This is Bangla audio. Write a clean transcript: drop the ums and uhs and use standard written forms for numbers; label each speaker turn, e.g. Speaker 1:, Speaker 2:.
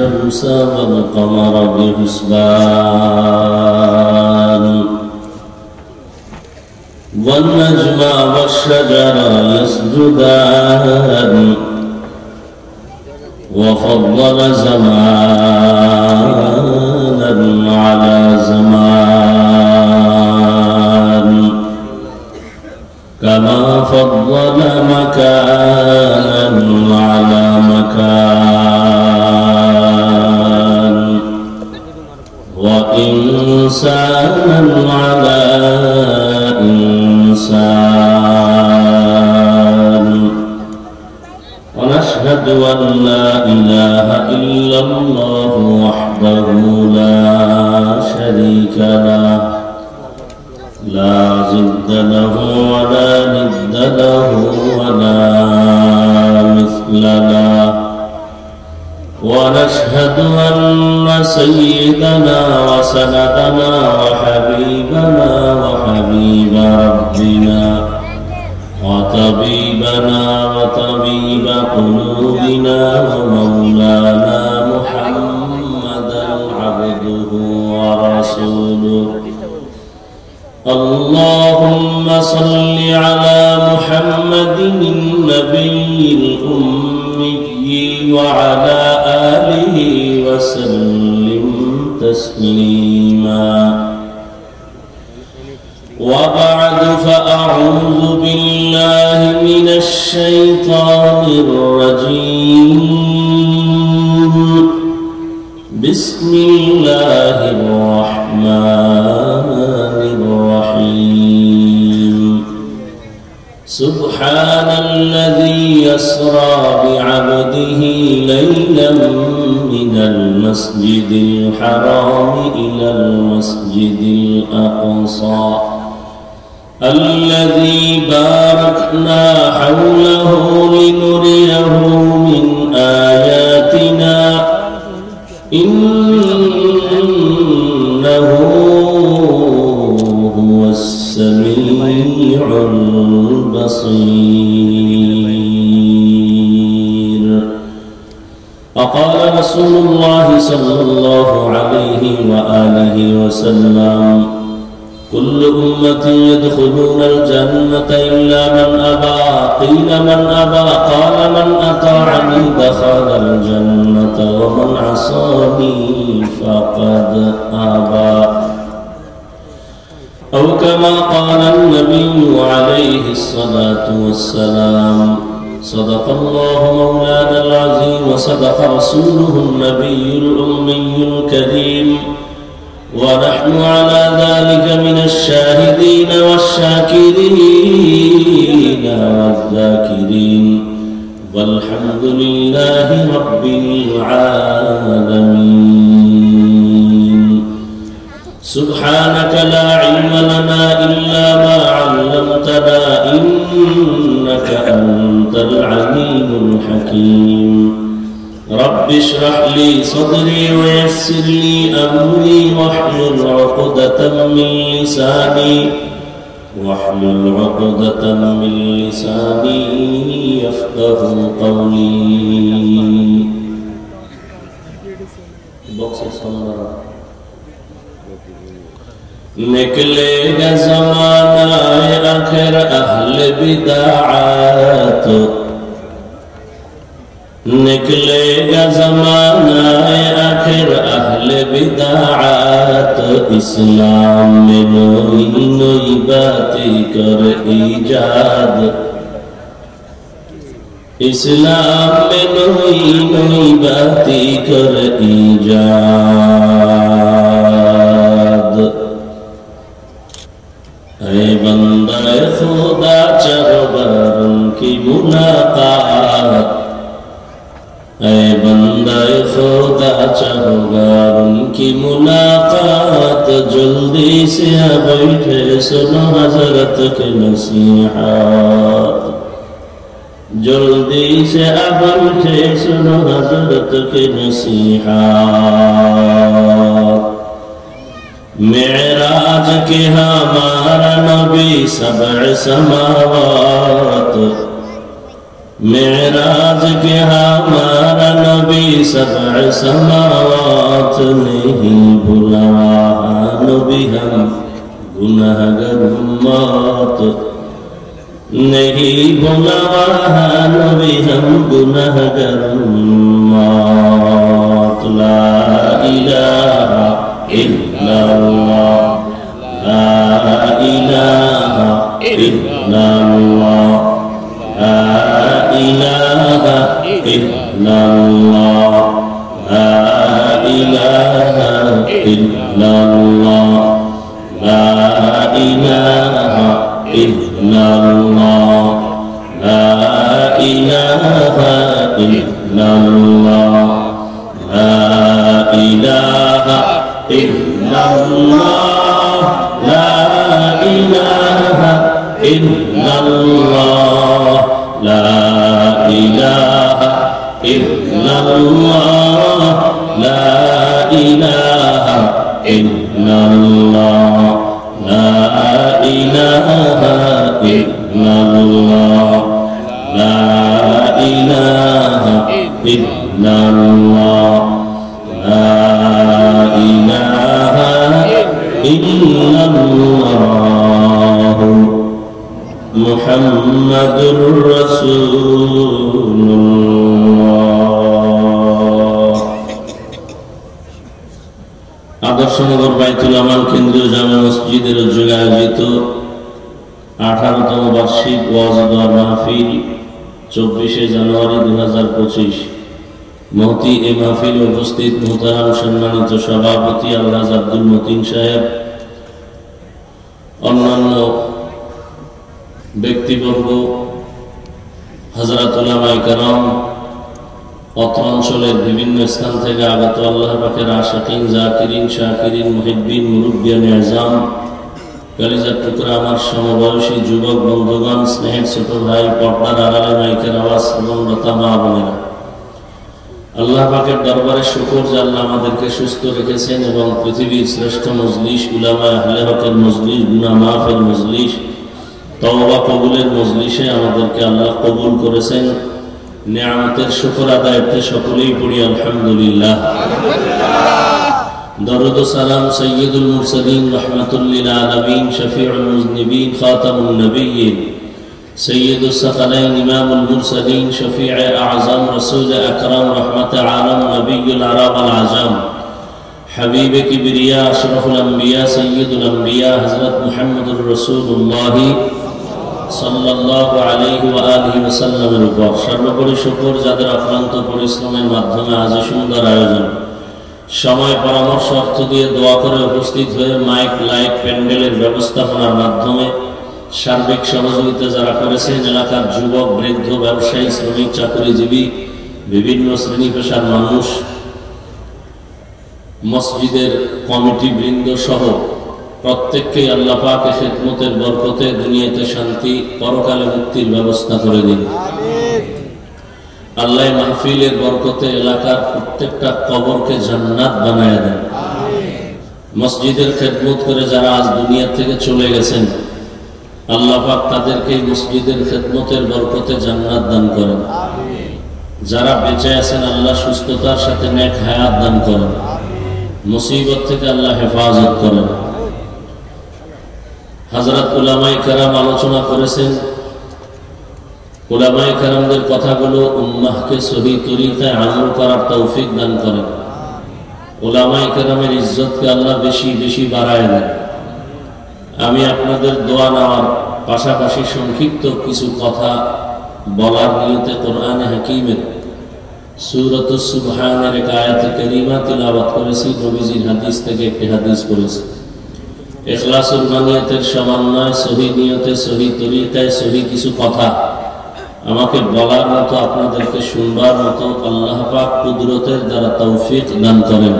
Speaker 1: الشمس والقمر بحسبان والنجم والشجر يسجدان وفضل زمانا على زمان كما فضل مكانا على مكان وإنسانا على إنسان ونشهد أن لا إله إلا الله وحده لا شريك له لا ضد له ولا ند له ولا مثل له ونشهد أن سيدنا وسندنا وحبيبنا وحبيب ربنا وطبيبنا وطبيب قلوبنا ومولانا محمدا عبده ورسوله اللهم صل على محمد النبي الأمي وعلى آله وسلم تسليما وبعد فأعوذ بالله من الشيطان الرجيم بسم الله الرحمن الرحيم سبحان الذي يسرى بعبده ليلا من المسجد الحرام إلى المسجد الأقصى الذي باركنا حوله لنريه من آياتنا إنه هو السميع البصير وقال رسول الله صلى الله عليه وآله وسلم كل أمتي يدخلون الجنة إلا من أبى قيل من أبى قال من أطاعني دخل الجنة ومن عصاني فقد أبى أو كما قال النبي عليه الصلاة والسلام صدق الله مولانا العظيم وصدق رسوله النبي الأمي الكريم ونحن على ذلك من الشاهدين والشاكرين والذاكرين والحمد لله رب العالمين سبحانك لا علم لنا إلا ما علمتنا إنك أنت العليم الحكيم رب اشرح لي صدري ويسر لي أمري واحلل عقدة من لساني يفقه قولي निकलेगा ज़माना आखिर अहले बिदाअत निकलेगा ज़माना आखिर अहले बिदाअत इस्लाम में नई नई बातें कर ईजाद इस्लाम में नई नई बातें कर ईजाद ऐ बंदा खुदा चरबर की मुलाकात ऐ बंदा खुदा चाहूँगा उनकी मुलाकात जल्दी से बैठे सुनो हजरत के नसीहत जल्दी से बैठे सुनो हजरत के नसीहत मेराज के हमारा नबी सबअ समावात मेराज के हमारा नबी सबअ समावात नहीं भुला नबी हम गुनाहगार उम्मत नहीं भुला नबी हम गुनाहगार उम्मत ला इलाहा इल्लल्लाह ला इलाहा इल्लल्लाह ला इलाहा इल्लल्लाह ला इलाहा इल्लल्लाह ला इलाहा इल्लल्लाह ला इलाहा इल्लल्लाह ला इलाहा इल्लल्लाह ला इलाहा इल्लल्लाह ला इलाहा इल्लल्लाह ला इलाहा इल्लल्लाह ला इलाहा इल्लल्लाह ला इलाहा इल्लल्लाह ला इलाहा इल्लल्लाह मुहम्मदुर রাসূলুল্লাহ। আদর্শনগর বাইতুল আমান কেন্দ্রীয় জামে মসজিদের উদ্যোগে আয়োজিত 18তম বার্ষিক ওয়াজ দোয়া মাহফিল 24শে জানুয়ারি 2025। মহতি এই মাহফিলে উপস্থিত মুহতারাম সম্মানিত সভাপতি আলহাজ আব্দুল মতিন সাহেব, অন্যান্য ব্যক্তিবর্গ, হযরত উলামায়ে কেরাম, অত্র অঞ্চলের বিভিন্ন স্থান থেকে আগত আল্লাহ পাকের আশিকিন, জাকিরিন, শাকিরিন, মুহিব্বিন, মুরব্বিয়ানে আযম, কলিজার টুকরা আমার সমবয়সী যুবক বন্ধুগণ, স্নেহের ছোট ভাই, পর্দার আড়ালে মাইকের আওয়াজ শ্রবণরতা মা বোনেরা, আল্লাহ পাকের দরবারে শুকর যে আল্লাহ আমাদেরকে সুস্থ রেখেছেন এবং পৃথিবীর শ্রেষ্ঠ মজলিস, উলামায়ে আহলে হকের মজলিস, গুনাহ মাফের মজলিস, তওবা কবুলের মজলিসে আমাদেরকে আল্লাহ কবুল করেছেন। নিয়ামতের শুকর আদায়তে সকলেই পড়ি আলহামদুলিল্লাহ। দরুদ ও সালাম সাইয়্যিদুল মুরসালিন রাহমাতুল লিল আলামিন শফিউল মুযনিবিন খাতামুন নবিয়্যিন সৈয়দুস সাকালাইন ইমামুল মুরসালিন শফিয়ে আযম রাসূল আকরাম রহমতে আলম নবিয়ুল আরব আল আজম হাবিবে কিবরিয়া আশরাফুল আম্বিয়া সৈয়দুল আম্বিয়া হযরত মুহাম্মদুর রাসূলুল্লাহ সাল্লাল্লাহু আলাইহি ওয়া আলিহি ওয়াসাল্লামের উপর সর্বোপরি শুকর যাদের অক্লান্ত পরিশ্রমের মাধ্যমে আজ সুন্দর আয়োজন, সময় পরামর্শ অর্থ দিয়ে দোয়া করে উপস্থিত হয়ে মাইক লাইট প্যান্ডেলের ব্যবস্থাপনার মাধ্যমে সার্বিক সহযোগিতা যারা করেছেন, এলাকার যুবক, বৃদ্ধ, ব্যবসায়ী, শ্রমিক, চাকরিজীবী, বিভিন্ন শ্রেণী পেশার মানুষ, মসজিদের কমিটি বৃন্দ সহ প্রত্যেককে আল্লাহ পাক খিদমতের বরকতে দুনিয়াতে শান্তি, পরকালে মুক্তির ব্যবস্থা করে দিন। আল্লাহ মাহফিলের বরকতে এলাকার প্রত্যেকটা কবরকে জান্নাত বানায় দেন। মসজিদের খিদমত করে যারা আজ দুনিয়া থেকে চলে গেছেন, আল্লাহ পাক তাদেরকে মসজিদের খিদমতের বরকতে জান্নাত দান করেন। যারা বেঁচে আছেন আল্লাহ সুস্থতার সাথে নেক হায়াত দান করেন, মুসিবত থেকে আল্লাহ হেফাজত করেন। হযরত উলামায়ে কেরাম আলোচনা করেছেন, উলামায়ে কেরামদের কথাগুলো উম্মাহকে সহি তরিকায় আমল করার তৌফিক দান করেন। উলামায়ে কেরামের ইজ্জতকে আল্লাহ বেশি বেশি বাড়ায় দেন। আমি আপনাদের দোয়া নেওয়ার পাশাপাশি সংক্ষিপ্ত কিছু কথা বলার নিয়তে কোরআনে হাকিমের সূরাতুস সুবহানের এক আয়াতে কারিমা তিলাওয়াত করেছি, নবীজির হাদিস থেকে একটি হাদিস পড়েছি। ইখলাসুল মানিয়াতের সমন্বয়, সহি নিয়তে, সহি তরিকায়, সহি কিছু কথা আমাকে বলার মতো, আপনাদেরকে শুনবার মতো আল্লাহ পাক কুদরতের দ্বারা তৌফিক দান করেন।